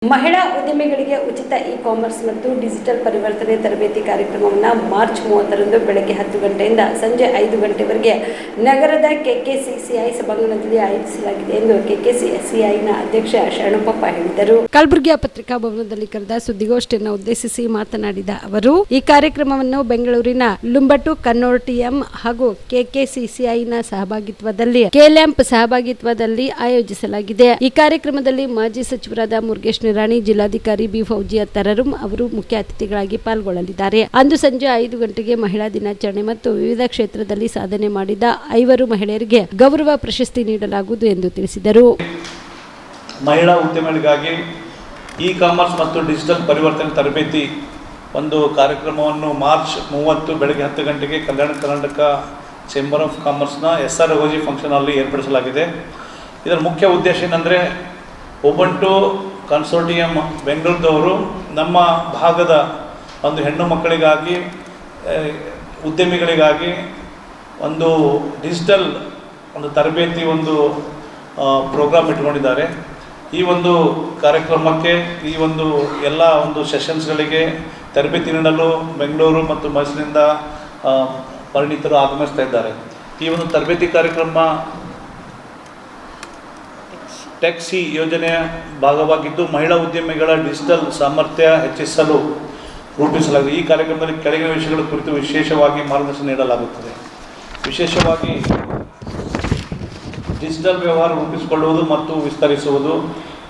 ಮಹಿಳಾ ಉದ್ಯಮಿಗಳಿಗೆ ಉಚಿತ ಇ-ಕಾಮರ್ಸ್ ಮತ್ತು ಡಿಜಿಟಲ್ ಪರಿವರ್ತನೆ ತರಬೇತಿ ಕಾರ್ಯಕ್ರಮವನ್ನು ಮಾರ್ಚ್ 30ರಂದು ಬೆಳಗ್ಗೆ 10 ಗಂಟೆಯಿಂದ ಸಂಜೆ 5 ಗಂಟೆವರೆಗೆ ನಗರದ ಕೆಕೆಸಿಸಿಐ ಸಭಾಂಗಣದಲ್ಲಿ ಆಯೋಜಿಸಲಾಗಿದೆ ಎಂದು ಕೆಕೆಸಿಸಿಐನ ಅಧ್ಯಕ್ಷ ಶರಣಪ್ಪ ಹೇಳಿದರು. ಕಲಬುರಗಿಯ ಪತ್ರಿಕಾ ಭವನದಲ್ಲಿ ಕರೆದ ಸುದ್ದಿಗೋಷ್ಠಿಯನ್ನು ಉದ್ದೇಶಿಸಿ ಮಾತನಾಡಿದ ಅವರು, ಈ ಕಾರ್ಯಕ್ರಮವನ್ನು ಬೆಂಗಳೂರಿನ ಲುಂಬಟು ಕನ್ಸೋರ್ಟಿಯಂ ಹಾಗೂ ಕೆಕೆಸಿಸಿಐನ ಸಹಭಾಗಿತ್ವದಲ್ಲಿ ಕೆಲ್ಯಾಂಪ್ ಸಹಭಾಗಿತ್ವದಲ್ಲಿ ಆಯೋಜಿಸಲಾಗಿದೆ. ಈ ಕಾರ್ಯಕ್ರಮದಲ್ಲಿ ಮಾಜಿ ಸಚಿವರಾದ ಮುರುಗೇಶ್ ರಾಣಿ, ಜಿಲ್ಲಾಧಿಕಾರಿ ಬಿ ಫೌಜಿಯಾ ತರರುಂ ಅವರು ಮುಖ್ಯ ಅತಿಥಿಗಳಾಗಿ ಪಾಲ್ಗೊಳ್ಳಲಿದ್ದಾರೆ. ಅಂದು ಸಂಜೆ 5 ಗಂಟೆಗೆ ಮಹಿಳಾ ದಿನಾಚರಣೆ ಮತ್ತು ವಿವಿಧ ಕ್ಷೇತ್ರದಲ್ಲಿ ಸಾಧನೆ ಮಾಡಿದ 5 ಮಹಿಳೆಯರಿಗೆ ಗೌರವ ಪ್ರಶಸ್ತಿ ನೀಡಲಾಗುವುದು ಎಂದು ತಿಳಿಸಿದರು. ಮಹಿಳಾ ಉದ್ಯಮಿಗಳಿಗಾಗಿ ಇ-ಕಾಮರ್ಸ್ ಮತ್ತು ಡಿಜಿಟಲ್ ಪರಿವರ್ತನೆ ತರಬೇತಿ ಒಂದು ಕಾರ್ಯಕ್ರಮವನ್ನು ಮಾರ್ಚ್ 30 ಬೆಳಗ್ಗೆ 10 ಗಂಟೆಗೆ ಕಲ್ಯಾಣ ಕರ್ನಾಟಕ ಚೇಂಬರ್ ಆಫ್ ಕಾಮರ್ಸ್ನ SROG ಫಂಕ್ಷನ್ ಅಲ್ಲಿ ಏರ್ಪಡಿಸಲಾಗಿದೆ. ಇದರ ಮುಖ್ಯ ಉದ್ದೇಶ ಏನಂದರೆ, ಉಬುಂಟು ಕನ್ಸೋರ್ಟಿಯಂ ಬೆಂಗಳೂರದವರು ನಮ್ಮ ಭಾಗದ ಒಂದು ಹೆಣ್ಣು ಮಕ್ಕಳಿಗಾಗಿ, ಉದ್ಯಮಿಗಳಿಗಾಗಿ ಒಂದು ಡಿಜಿಟಲ್ ಒಂದು ತರಬೇತಿ ಒಂದು ಪ್ರೋಗ್ರಾಮ್ ಇಟ್ಕೊಂಡಿದ್ದಾರೆ. ಈ ಒಂದು ಕಾರ್ಯಕ್ರಮಕ್ಕೆ ಈ ಒಂದು ಎಲ್ಲ ಒಂದು ಸೆಷನ್ಸ್ಗಳಿಗೆ ತರಬೇತಿ ನೀಡಲು ಬೆಂಗಳೂರು ಮತ್ತು ಮೈಸೂರಿನಿಂದ ಪರಿಣಿತರು ಆಗಮಿಸ್ತಾ ಇದ್ದಾರೆ. ಈ ಒಂದು ತರಬೇತಿ ಕಾರ್ಯಕ್ರಮ ಟೆಕ್ಸಿ ಯೋಜನೆಯ ಭಾಗವಾಗಿದ್ದು ಮಹಿಳಾ ಉದ್ಯಮಿಗಳ ಡಿಜಿಟಲ್ ಸಾಮರ್ಥ್ಯ ಹೆಚ್ಚಿಸಲು ರೂಪಿಸಲಾಗಿದೆ. ಈ ಕಾರ್ಯಕ್ರಮದಲ್ಲಿ ಕೆಳಗಿನ ವಿಷಯಗಳ ಕುರಿತು ವಿಶೇಷವಾಗಿ ಮಾರ್ಗದರ್ಶನ ನೀಡಲಾಗುತ್ತದೆ. ವಿಶೇಷವಾಗಿ ಡಿಜಿಟಲ್ ವ್ಯವಹಾರ ರೂಪಿಸಿಕೊಳ್ಳುವುದು ಮತ್ತು ವಿಸ್ತರಿಸುವುದು,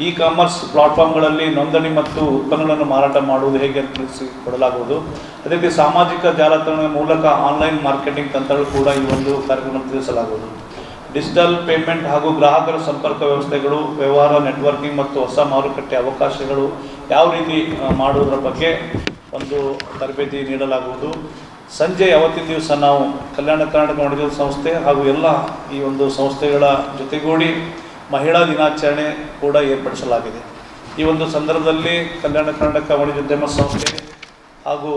ಇ-ಕಾಮರ್ಸ್ ಪ್ಲಾಟ್ಫಾರ್ಮ್ಗಳಲ್ಲಿ ನೋಂದಣಿ ಮತ್ತು ಉತ್ಪನ್ನಗಳನ್ನು ಮಾರಾಟ ಮಾಡುವುದು ಹೇಗೆ ಅಂತ ತಿಳಿಸಿಕೊಡಲಾಗುವುದು. ಅದೇ ರೀತಿ ಸಾಮಾಜಿಕ ಜಾಲತಾಣಗಳ ಮೂಲಕ ಆನ್ಲೈನ್ ಮಾರ್ಕೆಟಿಂಗ್ ತಂತ್ರಗಳು ಕೂಡ ಈ ಒಂದು ಕಾರ್ಯಕ್ರಮದಲ್ಲಿ ತಿಳಿಸಲಾಗುವುದು. ಡಿಜಿಟಲ್ ಪೇಮೆಂಟ್ ಹಾಗೂ ಗ್ರಾಹಕರ ಸಂಪರ್ಕ ವ್ಯವಸ್ಥೆಗಳು, ವ್ಯವಹಾರ ನೆಟ್ವರ್ಕಿಂಗ್ ಮತ್ತು ಹೊಸ ಮಾರುಕಟ್ಟೆ ಅವಕಾಶಗಳು ಯಾವ ರೀತಿ ಮಾಡುವುದರ ಬಗ್ಗೆ ಒಂದು ತರಬೇತಿ ನೀಡಲಾಗುವುದು. ಸಂಜೆ ಅವತ್ತಿನ ದಿವಸ ನಾವು ಕಲ್ಯಾಣ ಕರ್ನಾಟಕ ವಾಣಿಜ್ಯ ಸಂಸ್ಥೆ ಹಾಗೂ ಎಲ್ಲ ಈ ಒಂದು ಸಂಸ್ಥೆಗಳ ಜೊತೆಗೂಡಿ ಮಹಿಳಾ ದಿನಾಚರಣೆ ಕೂಡ ಏರ್ಪಡಿಸಲಾಗಿದೆ. ಈ ಒಂದು ಸಂದರ್ಭದಲ್ಲಿ ಕಲ್ಯಾಣ ಕರ್ನಾಟಕ ವಾಣಿಜ್ಯೋದ್ಯಮ ಸಂಸ್ಥೆ ಹಾಗೂ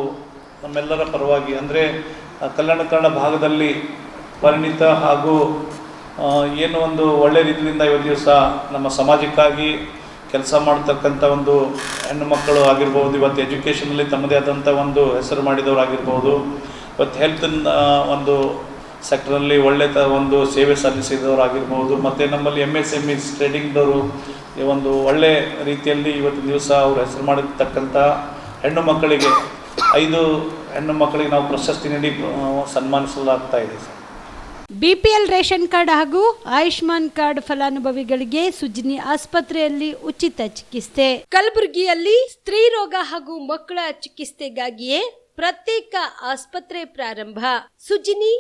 ನಮ್ಮೆಲ್ಲರ ಪರವಾಗಿ, ಅಂದರೆ ಕಲ್ಯಾಣ ಕನ್ನಡ ಭಾಗದಲ್ಲಿ ಪರಿಣಿತ ಹಾಗೂ ಏನು ಒಂದು ಒಳ್ಳೆ ರೀತಿಯಿಂದ ಇವತ್ತು ದಿವಸ ನಮ್ಮ ಸಮಾಜಕ್ಕಾಗಿ ಕೆಲಸ ಮಾಡ್ತಕ್ಕಂಥ ಒಂದು ಹೆಣ್ಣು ಮಕ್ಕಳು ಆಗಿರ್ಬೋದು, ಇವತ್ತು ಎಜುಕೇಷನಲ್ಲಿ ತಮ್ಮದೇ ಆದಂಥ ಒಂದು ಹೆಸರು ಮಾಡಿದವರಾಗಿರ್ಬೋದು, ಇವತ್ತು ಹೆಲ್ತ್ ಒಂದು ಸೆಕ್ಟರಲ್ಲಿ ಒಳ್ಳೆ ಒಂದು ಸೇವೆ ಸಲ್ಲಿಸಿದವರಾಗಿರ್ಬೋದು, ಮತ್ತು ನಮ್ಮಲ್ಲಿ MSMEs ಟ್ರೇಡಿಂಗ್ದವರು ಒಂದು ಒಳ್ಳೆ ರೀತಿಯಲ್ಲಿ ಇವತ್ತಿನ ದಿವಸ ಅವರು ಹೆಸರು ಮಾಡಿರ್ತಕ್ಕಂಥ ಹೆಣ್ಣು ಮಕ್ಕಳಿಗೆ 5 ಹೆಣ್ಣು ಮಕ್ಕಳಿಗೆ ನಾವು ಪ್ರಶಸ್ತಿ ನೀಡಿ ಸನ್ಮಾನಿಸಲಾಗ್ತಾ ಇದೆ. ಬಿಪಿಎಲ್ ರೇಷನ್ ಕಾರ್ಡ್ ಹಾಗೂ ಆಯುಷ್ಮಾನ್ ಕಾರ್ಡ್ ಫಲಾನುಭವಿಗಳಿಗೆ ಸುಜಿನಿ ಆಸ್ಪತ್ರೆಯಲ್ಲಿ ಉಚಿತ ಚಿಕಿತ್ಸೆ. ಕಲಬುರಗಿಯಲ್ಲಿ ಸ್ತ್ರೀ ರೋಗ ಹಾಗೂ ಮಕ್ಕಳ ಚಿಕಿತ್ಸೆಗಾಗಿಯೇ ಪ್ರತ್ಯೇಕ ಆಸ್ಪತ್ರೆ ಪ್ರಾರಂಭ. ಸುಜಿನಿ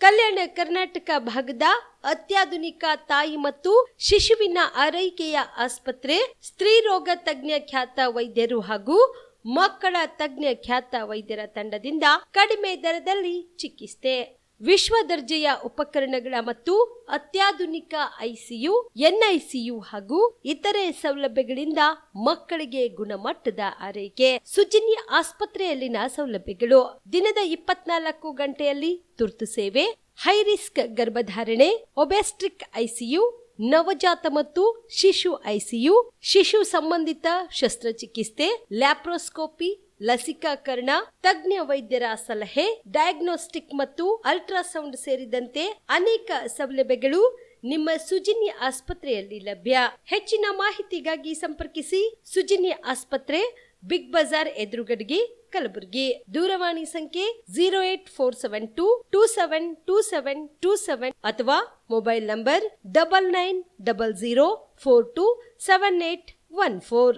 ಕಲ್ಯಾಣ ಕರ್ನಾಟಕ ಭಾಗದ ಅತ್ಯಾಧುನಿಕ ತಾಯಿ ಮತ್ತು ಶಿಶುವಿನ ಆರೈಕೆಯ ಆಸ್ಪತ್ರೆ. ಸ್ತ್ರೀ ರೋಗ ತಜ್ಞ ಖ್ಯಾತ ವೈದ್ಯರು ಹಾಗೂ ಮಕ್ಕಳ ತಜ್ಞ ಖ್ಯಾತ ವೈದ್ಯರ ತಂಡದಿಂದ ಕಡಿಮೆ ದರದಲ್ಲಿ ಚಿಕಿತ್ಸೆ, ವಿಶ್ವ ದರ್ಜೆಯ ಉಪಕರಣಗಳ ಮತ್ತು ಅತ್ಯಾಧುನಿಕ ICU, NICU ಹಾಗೂ ಇತರೆ ಸೌಲಭ್ಯಗಳಿಂದ ಮಕ್ಕಳಿಗೆ ಗುಣಮಟ್ಟದ ಆರೈಕೆ. ಸುಜಿನಿ ಆಸ್ಪತ್ರೆಯಲ್ಲಿನ ಸೌಲಭ್ಯಗಳು: ದಿನದ 24 ಗಂಟೆಯಲ್ಲಿ ತುರ್ತು ಸೇವೆ, ಹೈ ರಿಸ್ಕ್ ಗರ್ಭಧಾರಣೆ, ಒಬೆಸ್ಟ್ರಿಕ್ ICU, ನವಜಾತ ಮತ್ತು ಶಿಶು ICU, ಶಿಶು ಸಂಬಂಧಿತ ಶಸ್ತ್ರಚಿಕಿತ್ಸೆ, ಲ್ಯಾಪ್ರೋಸ್ಕೋಪಿ, ಲಸಿಕಾಕರಣ, ತಜ್ಞ ವೈದ್ಯರ ಸಲಹೆ, ಡಯಾಗ್ನೋಸ್ಟಿಕ್ ಮತ್ತು ಅಲ್ಟ್ರಾಸೌಂಡ್ ಸೇರಿದಂತೆ ಅನೇಕ ಸೌಲಭ್ಯಗಳು ನಿಮ್ಮ ಸುಜಿನಿ ಆಸ್ಪತ್ರೆಯಲ್ಲಿ ಲಭ್ಯ. ಹೆಚ್ಚಿನ ಮಾಹಿತಿಗಾಗಿ ಸಂಪರ್ಕಿಸಿ ಸುಜಿನಿ ಆಸ್ಪತ್ರೆ, ಬಿಗ್ ಬಜಾರ್ ಎದುರುಗಡೆಗೆ, ಕಲಬುರಗಿ. ದೂರವಾಣಿ ಸಂಖ್ಯೆ 08472 272727 ಅಥವಾ ಮೊಬೈಲ್ ನಂಬರ್ 9900427814.